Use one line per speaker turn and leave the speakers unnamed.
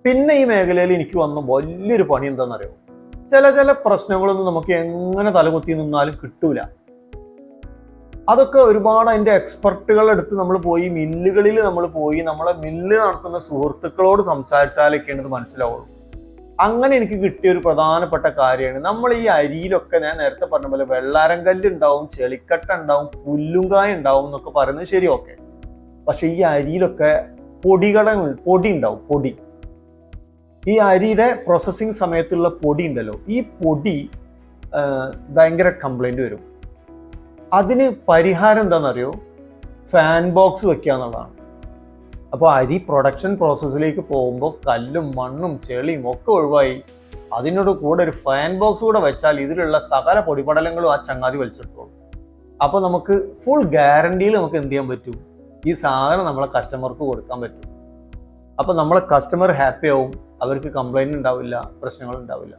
പിന്നെ ഈ മേഖലയിൽ എനിക്ക് വന്ന വലിയൊരു പണി എന്താണെന്നറിയോ, ചില പ്രശ്നങ്ങളൊന്നും നമുക്ക് എങ്ങനെ തലകുത്തി നിന്നാലും കിട്ടൂല. അതൊക്കെ ഒരുപാട് അതിന്റെ എക്സ്പെർട്ടുകളുടെ അടുത്ത് നമ്മൾ പോയി, മില്ലുകളിൽ നമ്മൾ പോയി, നമ്മളെ മില്ല് നടത്തുന്ന സുഹൃത്തുക്കളോട് സംസാരിച്ചാലൊക്കെയാണ് ഇത് മനസ്സിലാവുള്ളൂ. അങ്ങനെ എനിക്ക് കിട്ടിയ ഒരു പ്രധാനപ്പെട്ട കാര്യമാണ്, നമ്മൾ ഈ അരിയിലൊക്കെ ഞാൻ നേരത്തെ പറഞ്ഞ പോലെ വെള്ളാരങ്കല്ല് ഉണ്ടാവും, ചെളിക്കട്ട ഉണ്ടാവും, പുല്ലുങ്കായ ഉണ്ടാവും എന്നൊക്കെ പറയുന്നത് ശരി, ഓക്കെ. പക്ഷെ ഈ അരിയിലൊക്കെ പൊടി ഉണ്ടാവും. പൊടി, ഈ അരിയുടെ പ്രോസസ്സിങ് സമയത്തുള്ള പൊടി ഉണ്ടല്ലോ, ഈ പൊടി ഭയങ്കര കംപ്ലൈന്റ് വരും. അതിന് പരിഹാരം എന്താണെന്നറിയോ, ഫാൻ ബോക്സ് വെക്കുക എന്നുള്ളതാണ്. അപ്പോൾ അരി പ്രൊഡക്ഷൻ പ്രോസസ്സിലേക്ക് പോകുമ്പോൾ കല്ലും മണ്ണും ചെളിയും ഒക്കെ ഒഴിവായി അതിനോട് കൂടെ ഒരു ഫാൻ ബോക്സ് കൂടെ വെച്ചാൽ ഇതിലുള്ള സകല പൊടിപടലങ്ങളും ആ ചങ്ങാതി വലിച്ചെടുത്തോളും. അപ്പോൾ നമുക്ക് ഫുൾ ഗ്യാരണ്ടിയിൽ നമുക്ക് എന്ത് ചെയ്യാൻ പറ്റും, ഈ സാധനം നമ്മളെ കസ്റ്റമർക്ക് കൊടുക്കാൻ പറ്റും. അപ്പോൾ നമ്മളെ കസ്റ്റമർ ഹാപ്പി ആവും, അവർക്ക് കംപ്ലൈന്റ് ഉണ്ടാവില്ല, പ്രശ്നങ്ങൾ ഉണ്ടാവില്ല.